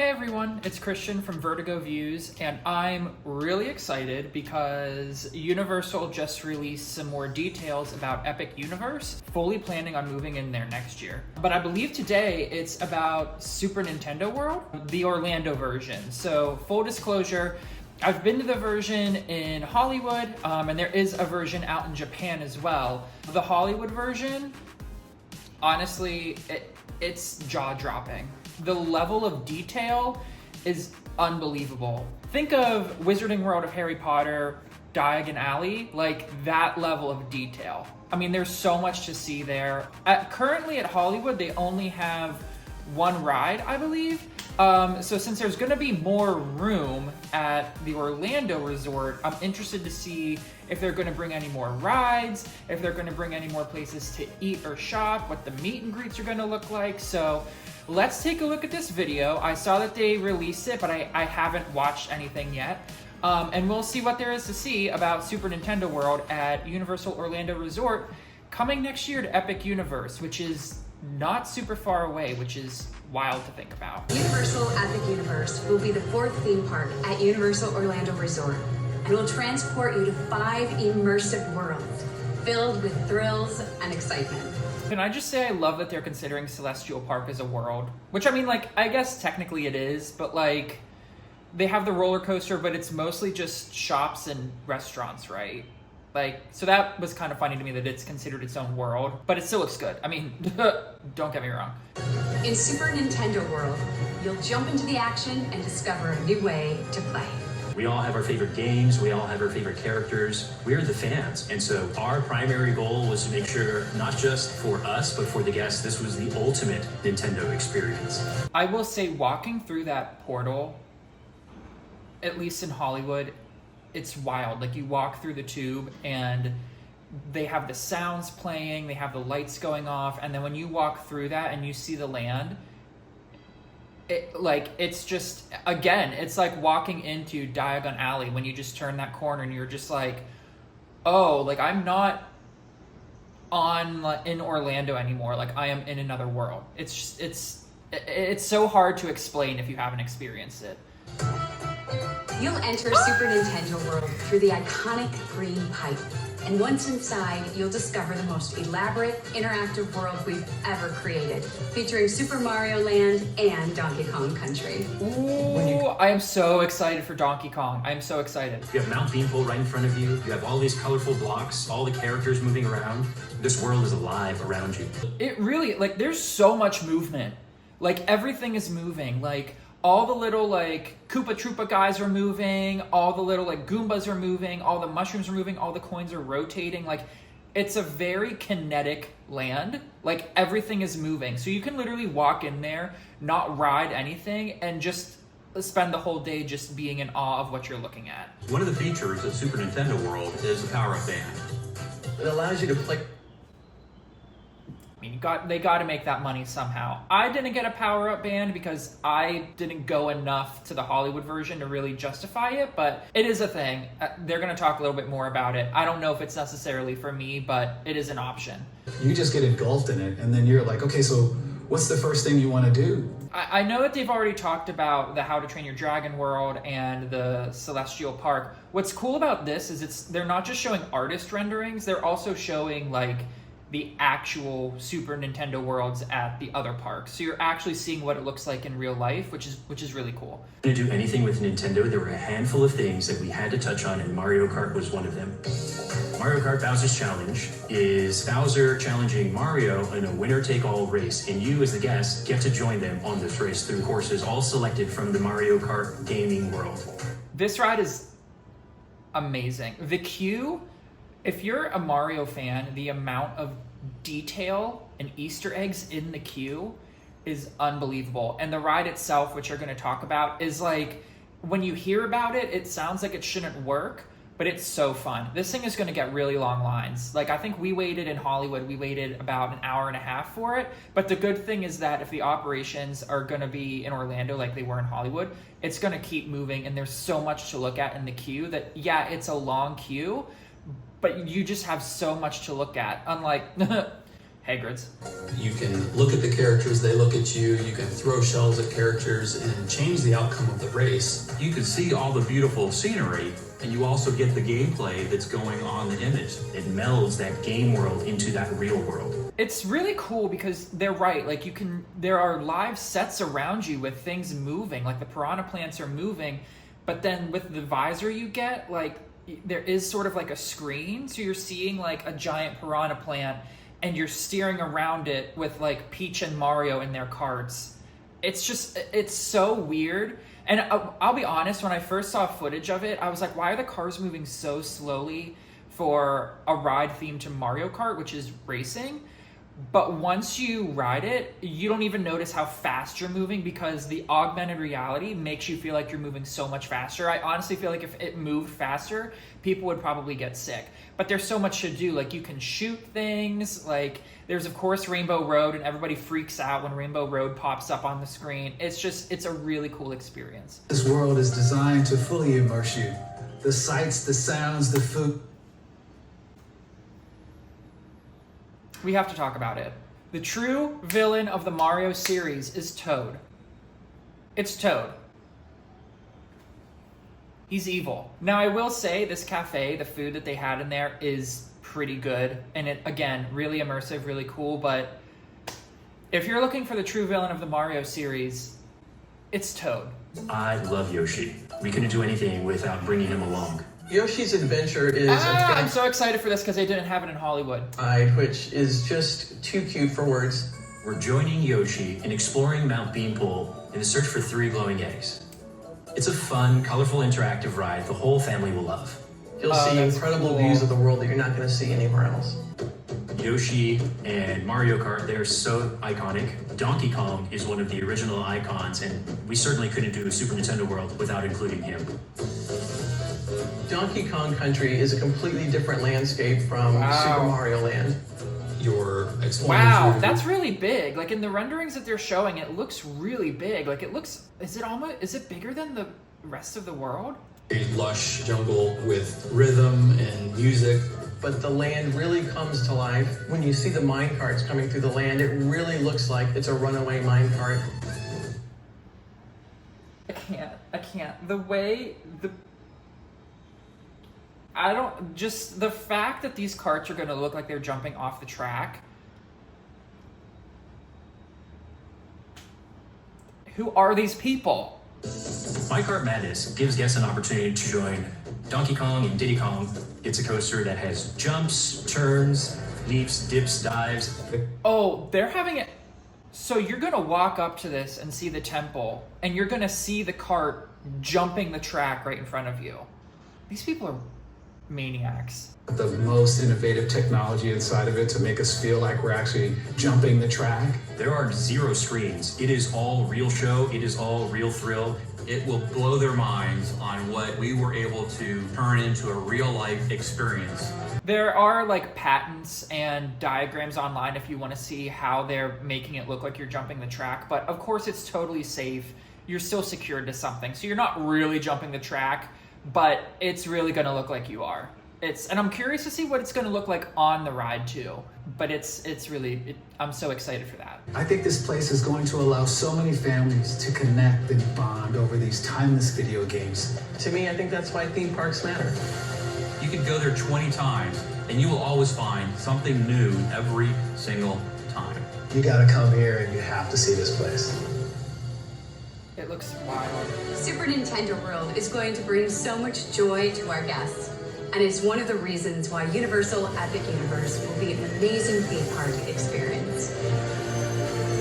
Hey everyone, it's Christian from Vertigo Views, and I'm really excited because Universal just released some more details about Epic Universe, fully planning on moving in there next year. But I believe today it's about Super Nintendo World, the Orlando version. So full disclosure, I've been to the version in Hollywood, and there is a version out in Japan as well. The Hollywood version, honestly, it's jaw-dropping. The level of detail is unbelievable. Think of Wizarding World of Harry Potter, Diagon Alley, like that level of detail. I mean, there's so much to see there. Currently at Hollywood, they only have one ride, I believe. So since there's gonna be more room at the Orlando resort, I'm interested to see if they're gonna bring any more rides, if they're gonna bring any more places to eat or shop, what the meet and greets are gonna look like. So let's take a look at this video. I saw that they released it, but I haven't watched anything yet. And we'll see what there is to see about Super Nintendo World at Universal Orlando Resort coming next year to Epic Universe, which is not super far away, which is wild to think about. Universal Epic Universe will be the fourth theme park at Universal Orlando Resort and will transport you to 5 immersive worlds filled with thrills and excitement. Can I just say I love that they're considering Celestial Park as a world? Which, I mean, like, I guess technically it is, but like, they have the roller coaster, but it's mostly just shops and restaurants, right? Like, so that was kind of funny to me that it's considered its own world, but it still looks good. I mean, don't get me wrong. In Super Nintendo World, you'll jump into the action and discover a new way to play. We all have our favorite games, we all have our favorite characters. We're the fans, and so our primary goal was to make sure, not just for us, but for the guests, this was the ultimate Nintendo experience. I will say, walking through that portal, at least in Hollywood, it's wild. Like, you walk through the tube and they have the sounds playing, they have the lights going off, and then when you walk through that and you see the land, it's just, again, it's like walking into Diagon Alley when you just turn that corner and you're just like, oh, like, I'm not in Orlando anymore. Like, I am in another world. It's just, it's so hard to explain if you haven't experienced it. You'll enter Super Nintendo World through the iconic green pipe. And once inside, you'll discover the most elaborate, interactive world we've ever created, featuring Super Mario Land and Donkey Kong Country. Ooh, I am so excited for Donkey Kong. I am so excited. You have Mount Beanpole right in front of you. You have all these colorful blocks, all the characters moving around. This world is alive around you. It really, like, there's so much movement. Like, everything is moving. Like, all the little, like, Koopa Troopa guys are moving, all the little, like, Goombas are moving, all the mushrooms are moving, all the coins are rotating. Like, it's a very kinetic land. Like, everything is moving. So you can literally walk in there, not ride anything, and just spend the whole day just being in awe of what you're looking at. One of the features of Super Nintendo World is a power-up band. It allows you to play. I mean, they got to make that money somehow. I didn't get a power-up band because I didn't go enough to the Hollywood version to really justify it, but it is a thing. They're going to talk a little bit more about it. I don't know if it's necessarily for me, but it is an option. You just get engulfed in it, and then you're like, okay, so what's the first thing you want to do? I know that they've already talked about the How to Train Your Dragon World and the Celestial Park. What's cool about this is they're not just showing artist renderings, they're also showing, like, the actual Super Nintendo worlds at the other parks. So you're actually seeing what it looks like in real life, which is really cool. To do anything with Nintendo, there were a handful of things that we had to touch on, and Mario Kart was one of them. Mario Kart Bowser's Challenge is Bowser challenging Mario in a winner-take-all race, and you, as the guest, get to join them on this race through courses all selected from the Mario Kart gaming world. This ride is amazing. The queue, if you're a Mario fan, the amount of detail and Easter eggs in the queue is unbelievable. And the ride itself, which you're going to talk about, is like, when you hear about it, it sounds like it shouldn't work, but it's so fun. This thing is going to get really long lines. Like, I think we waited in Hollywood, we waited about an hour and a half for it. But the good thing is that if the operations are going to be in Orlando like they were in Hollywood, it's going to keep moving. And there's so much to look at in the queue that, yeah, it's a long queue, but you just have so much to look at. Unlike Hagrid's. You can look at the characters, they look at you, you can throw shells at characters and change the outcome of the race. You can see all the beautiful scenery, and you also get the gameplay that's going on the image. It melds that game world into that real world. It's really cool because they're right. Like there are live sets around you with things moving, like the piranha plants are moving, but then with the visor you get, like there is sort of like a screen, so you're seeing like a giant piranha plant and you're steering around it with like Peach and Mario in their carts. It's so weird. And I'll be honest, when I first saw footage of it, I was like, why are the cars moving so slowly for a ride themed to Mario Kart, which is racing? But once you ride it, you don't even notice how fast you're moving because the augmented reality makes you feel like you're moving so much faster. I honestly feel like if it moved faster, people would probably get sick. But there's so much to do. Like you can shoot things. Like there's of course Rainbow Road, and everybody freaks out when Rainbow Road pops up on the screen. It's a really cool experience. This world is designed to fully immerse you. The sights, the sounds, the food. We have to talk about it. The true villain of the Mario series is Toad. It's Toad. He's evil. Now, I will say this cafe, the food that they had in there is pretty good. And it, again, really immersive, really cool. But if you're looking for the true villain of the Mario series, it's Toad. I love Yoshi. We couldn't do anything without bringing him along. Yoshi's Adventure is I'm so excited for this because they didn't have it in Hollywood. which is just too cute for words. We're joining Yoshi in exploring Mount Beanpole in the search for 3 glowing eggs. It's a fun, colorful, interactive ride the whole family will love. You'll Oh, see that's incredible cool. views of the world that you're not going to see anywhere else. Yoshi and Mario Kart, they're so iconic. Donkey Kong is one of the original icons, and we certainly couldn't do a Super Nintendo World without including him. Donkey Kong Country is a completely different landscape from Wow. Super Mario Land. You're exploring Wow, through that's really big. Like in the renderings that they're showing, it looks really big. Like is it bigger than the rest of the world? a lush jungle with rhythm and music. But the land really comes to life. When you see the mine carts coming through the land, it really looks like it's a runaway mine cart. I can't. The fact that these carts are gonna look like they're jumping off the track. Who are these people? My Kart Madness gives guests an opportunity to join Donkey Kong and Diddy Kong. It's a coaster that has jumps, turns, leaps, dips, dives. Oh, they're having it. So you're gonna walk up to this and see the temple, and you're gonna see the cart jumping the track right in front of you. These people are maniacs. The most innovative technology inside of it to make us feel like we're actually jumping the track. There are 0 screens. It is all real show. It is all real thrill. It will blow their minds on what we were able to turn into a real-life experience. There are like patents and diagrams online if you want to see how they're making it look like you're jumping the track, but of course it's totally safe. You're still secured to something, so you're not really jumping the track, but it's really going to look like you are. And I'm curious to see what it's going to look like on the ride too. But I'm so excited for that. I think this place is going to allow so many families to connect and bond over these timeless video games. To me, I think that's why theme parks matter. You could go there 20 times, and you will always find something new every single time. You gotta come here and you have to see this place. It looks wild. Super Nintendo World is going to bring so much joy to our guests, and it's one of the reasons why Universal Epic Universe will be an amazing theme park experience.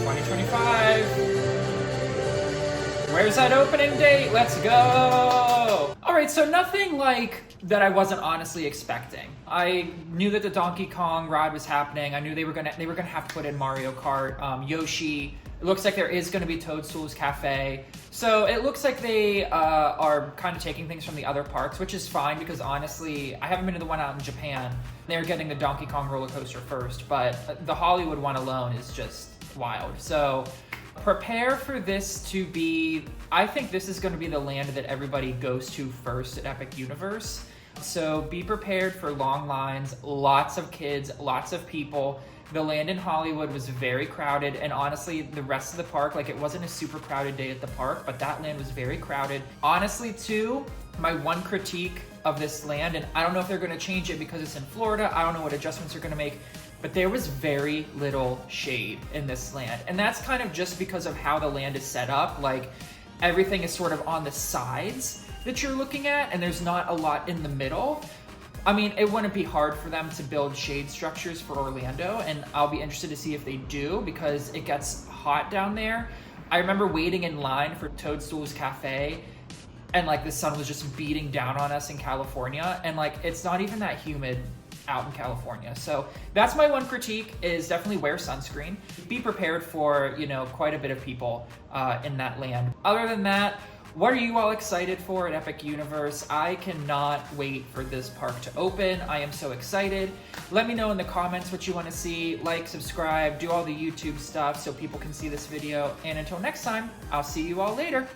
2025. Where's that opening date? Let's go! All right, so nothing like that I wasn't honestly expecting. I knew that the Donkey Kong ride was happening. I knew they were gonna have to put in Mario Kart, Yoshi. It looks like there is gonna be Toadstool's Cafe. So it looks like they are kind of taking things from the other parks, which is fine because honestly, I haven't been to the one out in Japan. They're getting the Donkey Kong roller coaster first, but the Hollywood one alone is just wild. So prepare for this to be, I think this is going to be the land that everybody goes to first at Epic Universe. So be prepared for long lines, lots of kids, lots of people. The land in Hollywood was very crowded, and honestly, the rest of the park, like it wasn't a super crowded day at the park, but that land was very crowded. Honestly, too, my one critique of this land, and I don't know if they're gonna change it because it's in Florida, I don't know what adjustments they're gonna make, but there was very little shade in this land. And that's kind of just because of how the land is set up. Like everything is sort of on the sides that you're looking at, and there's not a lot in the middle. I mean, it wouldn't be hard for them to build shade structures for Orlando, and I'll be interested to see if they do because it gets hot down there. I remember waiting in line for Toadstool's Cafe, and like the sun was just beating down on us in California, and like it's not even that humid out in California. So that's my one critique, is definitely wear sunscreen. Be prepared for, you know, quite a bit of people in that land. Other than that, what are you all excited for at Epic Universe? I cannot wait for this park to open. I am so excited. Let me know in the comments what you want to see. Like, subscribe, do all the YouTube stuff so people can see this video. And until next time, I'll see you all later.